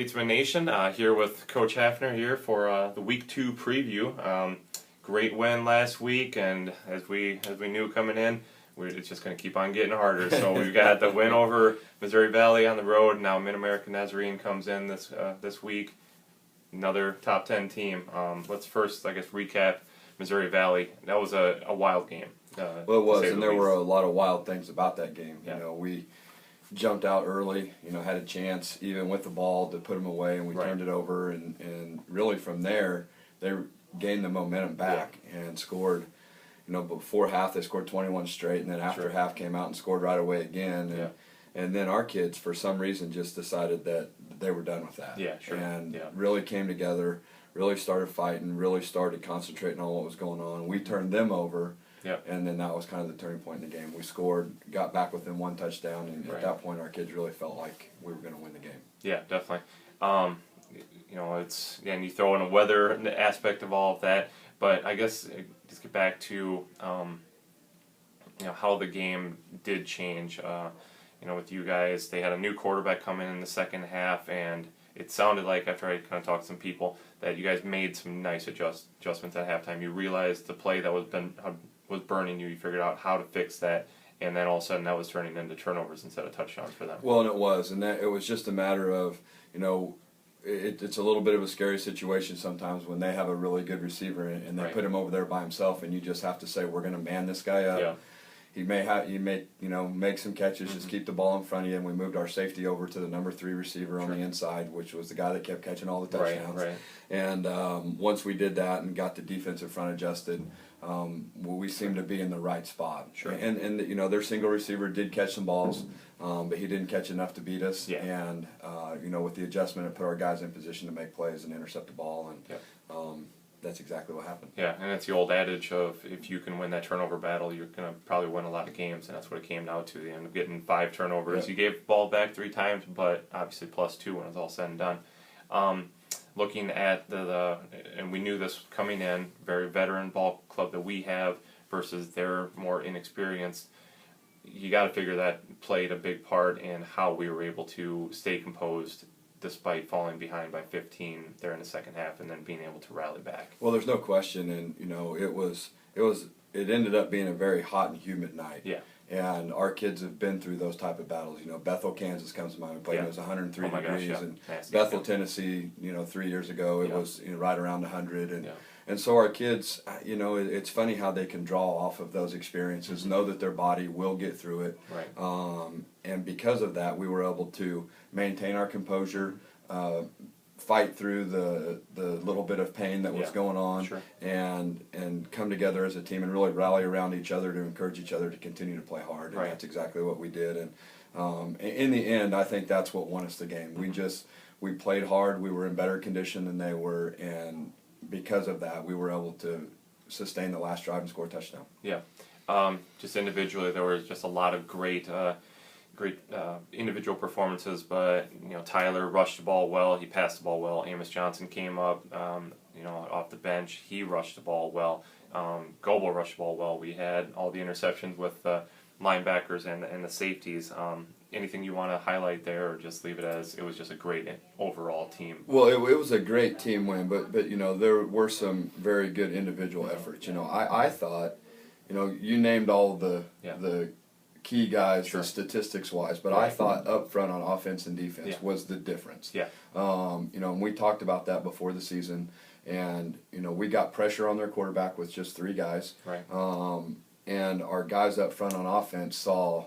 Statesman Nation, here with Coach Hafner here for the Week 2 preview. Great win last week, and as we knew coming in, it's just going to keep on getting harder. So we've got the win over Missouri Valley on the road. Now MidAmerica Nazarene comes in this week. Another top 10 team. Let's first, I guess, recap Missouri Valley. That was a wild game. Well, it was, and there were a lot of wild things about that game. Yeah. You know, we jumped out early, had a chance even with the ball to put them away, and we turned it over, and really from there they gained the momentum back and scored. Before half they scored 21 straight, and then after half came out and scored right away again. And then our kids, for some reason, just decided that they were done with that. And really came together, really started fighting, really started concentrating on what was going on. We turned them over. And then that was kind of the turning point in the game. We scored, got back within one touchdown, and at that point our kids really felt like we were going to win the game. Yeah, definitely. And you throw in a weather aspect of all of that, but I guess just get back to how the game did change. With you guys, they had a new quarterback come in the second half, and it sounded like, after I kind of talked to some people, that you guys made some nice adjustments at halftime. You realized the play that was burning you. You figured out how to fix that, and then all of a sudden that was turning into turnovers instead of touchdowns for them. Well, and it was, and that it was just a matter of it's a little bit of a scary situation sometimes when they have a really good receiver and they put him over there by himself, and you just have to say, we're going to man this guy up. Yeah. He may make some catches, just keep the ball in front of you, and we moved our safety over to the number 3 receiver on the inside, which was the guy that kept catching all the touchdowns. And once we did that and got the defensive front adjusted, we seemed to be in the right spot. And their single receiver did catch some balls, but he didn't catch enough to beat us. And with the adjustment, it put our guys in position to make plays and intercept the ball, and that's exactly what happened. Yeah, and it's the old adage of, if you can win that turnover battle, you're going to probably win a lot of games, and that's what it came down to. They ended up getting 5 turnovers. You gave the ball back 3 times, but obviously +2 when it's all said and done. Looking at and we knew this coming in, very veteran ball club that we have versus their more inexperienced, you got to figure that played a big part in how we were able to stay composed despite falling behind by 15 there in the second half, and then being able to rally back. Well, there's no question, and it ended up being a very hot and humid night. Yeah. And our kids have been through those type of battles. Bethel, Kansas comes to mind. We played, it was 103 degrees, and Bethel, Tennessee, 3 years ago, it was right around 100, and so our kids, it's funny how they can draw off of those experiences, know that their body will get through it, and because of that, we were able to maintain our composure, fight through the little bit of pain that was going on, and come together as a team and really rally around each other to encourage each other to continue to play hard, and that's exactly what we did. And in the end, I think that's what won us the game. We played hard, we were in better condition than they were, and because of that, we were able to sustain the last drive and score a touchdown. Yeah. Just individually, there was just a lot of great individual performances, but Tyler rushed the ball well, he passed the ball well. Amos Johnson came up off the bench, he rushed the ball well. Goebel rushed the ball well. We had all the interceptions with the linebackers and the safeties. Anything you want to highlight there, or just leave it as it was just a great overall team? Well, it was a great team win, but there were some very good individual efforts. I thought, you named all the key guys, the statistics wise, but I thought up front on offense and defense was the difference. And we talked about that before the season, and we got pressure on their quarterback with just 3 guys. And our guys up front on offense saw,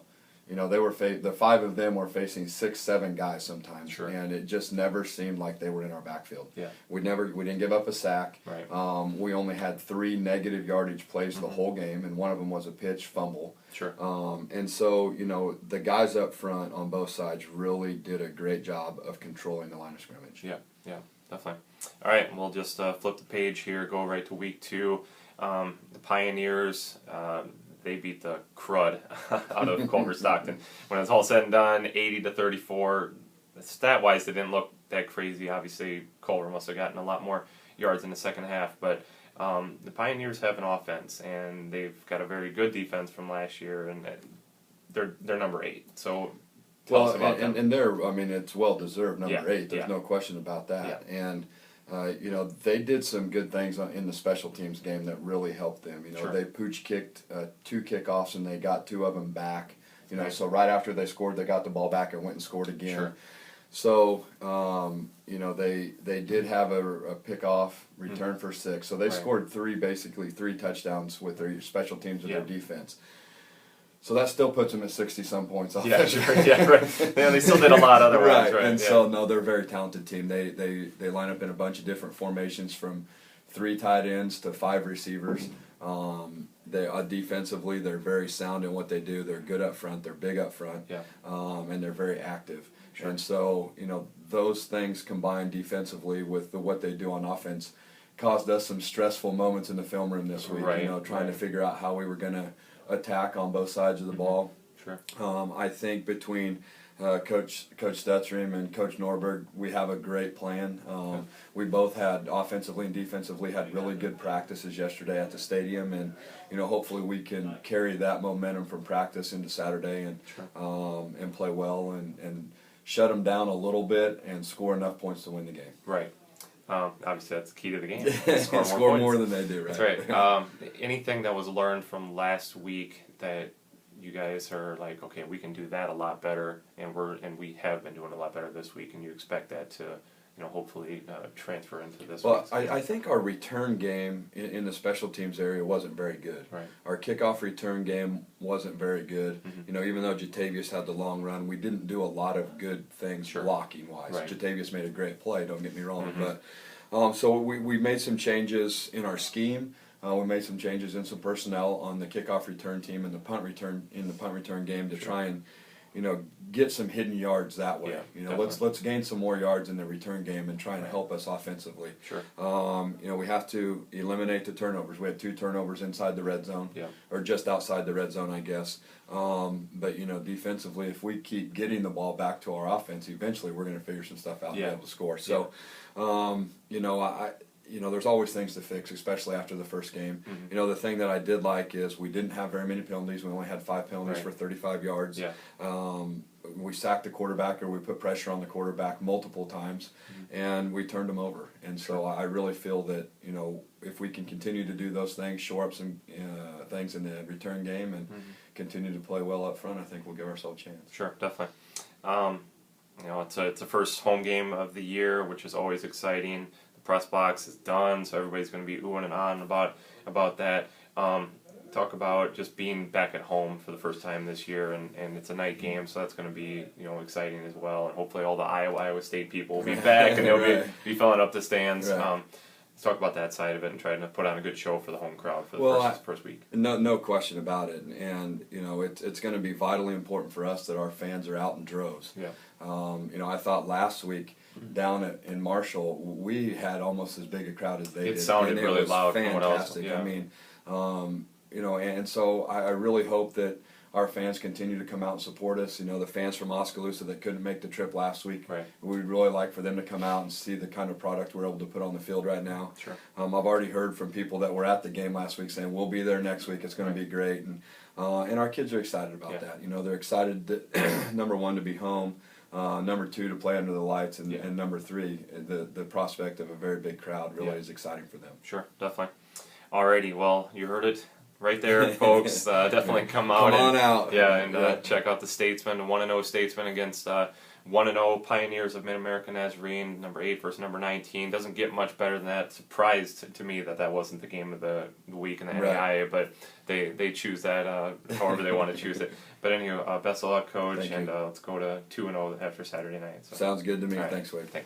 they were the 5 of them were facing 6, 7 guys sometimes, and it just never seemed like they were in our backfield. We didn't give up a sack. We only had 3 negative yardage plays the whole game, and one of them was a pitch fumble. And so the guys up front on both sides really did a great job of controlling the line of scrimmage. Yeah, definitely. All right, we'll just flip the page here, go right to week 2. The Pioneers. They beat the crud out of Culver Stockton. When it's all said and done, 80-34. Stat-wise, they didn't look that crazy. Obviously, Culver must have gotten a lot more yards in the second half. But the Pioneers have an offense, and they've got a very good defense from last year, and they're number 8. So Tell us about them. And they're, I mean, it's well deserved, number 8. There's Yeah. no question about that. Yeah. And you know, they did some good things in the special teams game that really helped them. You know, Sure. they pooch kicked 2 kickoffs and they got 2 of them back. You know, Right. so right after they scored, they got the ball back and went and scored again. Sure. So, you know, they did have a pick-off return for 6. So they Right. scored basically 3 touchdowns with their special teams and Yeah. their defense. So that still puts them at 60-some points off. Yeah, sure. Yeah, right. Yeah, they still did a lot otherwise, right? And yeah. so no, they're a very talented team. They line up in a bunch of different formations from 3 tight ends to 5 receivers. They defensively, they're very sound in what they do. They're good up front. They're big up front. Yeah. And they're very active. Sure. And so, you know, those things combined defensively with what they do on offense caused us some stressful moments in the film room this week. Right, you know, trying right. to figure out how we were going to attack on both sides of the ball. Sure. I think between Coach Stutzrim and Coach Norberg, we have a great plan. We both had offensively and defensively had really good practices yesterday at the stadium, and you know, hopefully we can carry that momentum from practice into Saturday and Sure. And play well and shut them down a little bit and score enough points to win the game. Right. Obviously, that's the key to the game. Score more than they do, right? That's right. Anything that was learned from last week that you guys are like, okay, we can do that a lot better, and we have been doing a lot better this week, and you expect that to, you know, hopefully transfer into this week. Well, I think our return game in the special teams area wasn't very good. Right. Our kickoff return game wasn't very good. Mm-hmm. You know, even though Jatavius had the long run, we didn't do a lot of good things Sure. blocking wise. Right. Jatavius made a great play, don't get me wrong, Mm-hmm. but so we made some changes in our scheme. We made some changes in some personnel on the kickoff return team and the punt return game to Sure. try and, you know, get some hidden yards that way. Yeah, you know, definitely. let's gain some more yards in the return game and try and Right. help us offensively. Sure. You know, we have to eliminate the turnovers. We had 2 turnovers inside the red zone, Yeah. or just outside the red zone, I guess. But you know, defensively, if we keep getting the ball back to our offense, eventually we're going to figure some stuff out and Yeah. be able to score. So, you know, you know, there's always things to fix, especially after the first game. Mm-hmm. You know, the thing that I did like is we didn't have very many penalties. We only had 5 penalties Right. for 35 yards. Yeah. We sacked the quarterback, or we put pressure on the quarterback multiple times, and we turned them over. And so I really feel that, you know, if we can continue to do those things, shore up some things in the return game, and continue to play well up front, I think we'll give ourselves a chance. Sure, definitely. You know, it's a first home game of the year, which is always exciting. The press box is done, so everybody's going to be oohing and ahhing about that. Talk about just being back at home for the first time this year, and it's a night game, so that's going to be, you know, exciting as well. And hopefully all the Iowa State people will be back, and they'll Right. be filling up the stands. Right. Let's talk about that side of it and trying to put on a good show for the home crowd for the Well, first week. No question about it. And you know, it's going to be vitally important for us that our fans are out in droves. Yeah. You know, I thought last week down in Marshall, we had almost as big a crowd as they did. It sounded and really was loud from what else. fantastic. Yeah. I mean, you know, and so I really hope that our fans continue to come out and support us. You know, the fans from Oskaloosa that couldn't make the trip last week, Right. we'd really like for them to come out and see the kind of product we're able to put on the field right now. Sure. I've already heard from people that were at the game last week saying, we'll be there next week, it's going to be great. And our kids are excited about Yeah. that. You know, they're excited, that, number 1, to be home, number 2, to play under the lights, and, Yeah. and number 3, the prospect of a very big crowd really Yeah. is exciting for them. Sure, definitely. Alrighty, well, you heard it right there, folks. Definitely come out. Come on out. Yeah, and Yeah. check out the Statesmen, 1-0 Statesmen against 1-0 Pioneers of MidAmerica Nazarene, number 8 versus number 19. Doesn't get much better than that. Surprised to me that wasn't the game of the week in the Right. NAIA, but they choose that however they want to choose it. But anyway, best of luck, Coach, Thank and you. let's go to 2-0 after Saturday night. So. Sounds good to me. All right. Thanks, Wade. Thanks.